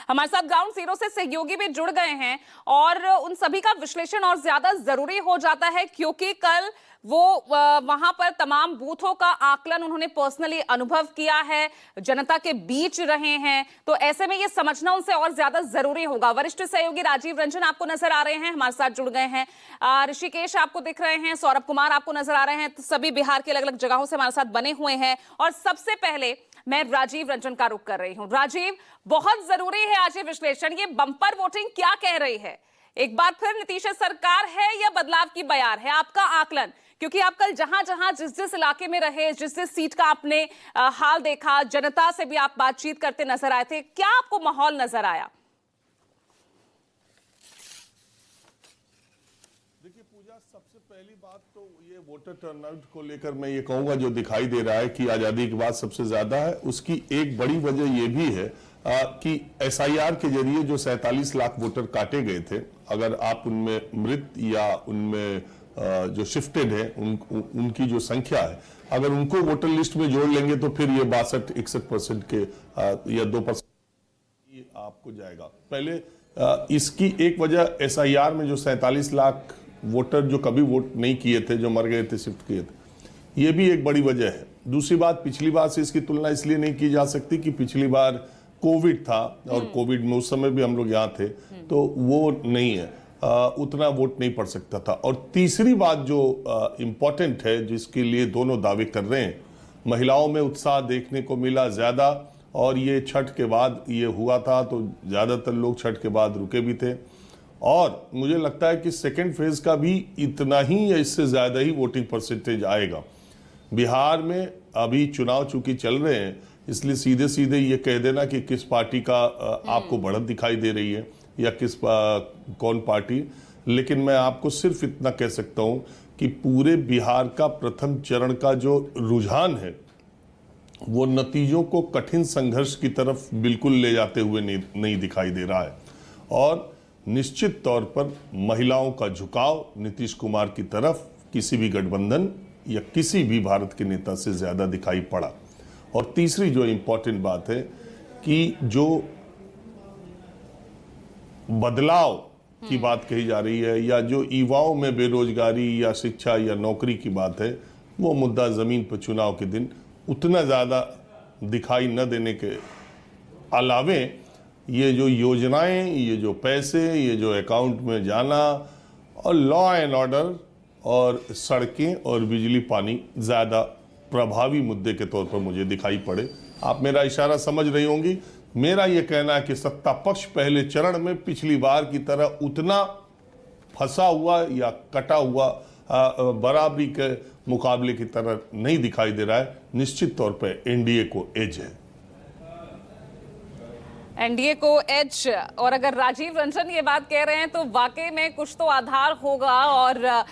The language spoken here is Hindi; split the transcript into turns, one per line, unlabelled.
हमारे साथ ग्राउंड जीरो से सहयोगी भी जुड़ गए हैं और उन सभी का विश्लेषण और ज्यादा जरूरी हो जाता है क्योंकि कल वो वहां पर तमाम बूथों का आकलन उन्होंने पर्सनली अनुभव किया है, जनता के बीच रहे हैं, तो ऐसे में ये समझना उनसे और ज्यादा जरूरी होगा। वरिष्ठ सहयोगी राजीव रंजन आपको नजर आ रहे हैं, हमारे साथ जुड़ गए हैं। ऋषिकेश आपको दिख रहे हैं, सौरभ कुमार आपको नजर आ रहे हैं, तो सभी बिहार के अलग अलग जगहों से हमारे साथ बने हुए हैं। और सबसे पहले मैं राजीव रंजन का रुख कर रही हूं। राजीव, बहुत जरूरी है आज ये विश्लेषण, ये बंपर वोटिंग क्या कह रही है? एक बार फिर नीतीश सरकार है या बदलाव की बयार है? आपका आकलन, क्योंकि आप कल जहां जहां जिस इलाके में रहे, जिस सीट का आपने हाल देखा, जनता से भी आप बातचीत करते नजर आए थे, क्या आपको माहौल नजर आया?
देखिए पूजा, सबसे पहली बात तो ये वोटर टर्नआउट को लेकर मैं ये कहूंगा जो दिखाई दे रहा है कि आजादी के बाद सबसे ज्यादा है, उसकी एक बड़ी वजह ये भी है कि एसआईआर के जरिए जो 47 लाख वोटर काटे गए थे, अगर आप उनमें मृत या उनमें जो शिफ्टेड है उनकी जो संख्या है, अगर उनको वोटर लिस्ट में जोड़ लेंगे तो फिर ये 62-61% के या 2% आपको जाएगा। पहले इसकी एक वजह एसआईआर में जो 47 लाख वोटर जो कभी वोट नहीं किए थे, जो मर गए थे, शिफ्ट किए थे, ये भी एक बड़ी वजह है। दूसरी बात, पिछली बार से इसकी तुलना इसलिए नहीं की जा सकती कि पिछली बार कोविड था और कोविड में उस समय भी हम लोग यहाँ थे, तो वो नहीं है, उतना वोट नहीं पड़ सकता था। और तीसरी बात जो इम्पोर्टेंट है, जिसके लिए दोनों दावे कर रहे हैं, महिलाओं में उत्साह देखने को मिला ज्यादा, और ये छठ के बाद ये हुआ था तो ज्यादातर लोग छठ के बाद रुके भी थे। और मुझे लगता है कि सेकेंड फेज का भी इतना ही या इससे ज्यादा ही वोटिंग परसेंटेज आएगा। बिहार में अभी चुनाव चूंकि चल रहे हैं, इसलिए सीधे सीधे ये कह देना कि किस पार्टी का आपको बढ़त दिखाई दे रही है या कौन पार्टी, लेकिन मैं आपको सिर्फ इतना कह सकता हूं कि पूरे बिहार का प्रथम चरण का जो रुझान है वो नतीजों को कठिन संघर्ष की तरफ बिल्कुल ले जाते हुए नहीं दिखाई दे रहा है। और निश्चित तौर पर महिलाओं का झुकाव नीतीश कुमार की तरफ किसी भी गठबंधन या किसी भी भारत के नेता से ज्यादा दिखाई पड़ा। और तीसरी जो इंपॉर्टेंट बात है कि जो बदलाव की बात कही जा रही है या जो युवाओं में बेरोजगारी या शिक्षा या नौकरी की बात है, वो मुद्दा जमीन पर चुनाव के दिन उतना ज्यादा दिखाई न देने के अलावे ये जो योजनाएं, ये जो पैसे, ये जो अकाउंट में जाना और लॉ एंड ऑर्डर और सड़कें और बिजली पानी ज्यादा प्रभावी मुद्दे के तौर पर मुझे दिखाई पड़े। आप मेरा इशारा समझ रही होंगी। मेरा यह कहना है कि सत्ता पक्ष पहले चरण में पिछली बार की तरह उतना फंसा हुआ या कटा हुआ बराबरी के मुकाबले की तरह नहीं दिखाई दे रहा है। निश्चित तौर पर एनडीए को एज है,
एनडीए को एज। और अगर राजीव रंजन ये बात कह रहे हैं तो वाकई में कुछ तो आधार होगा। और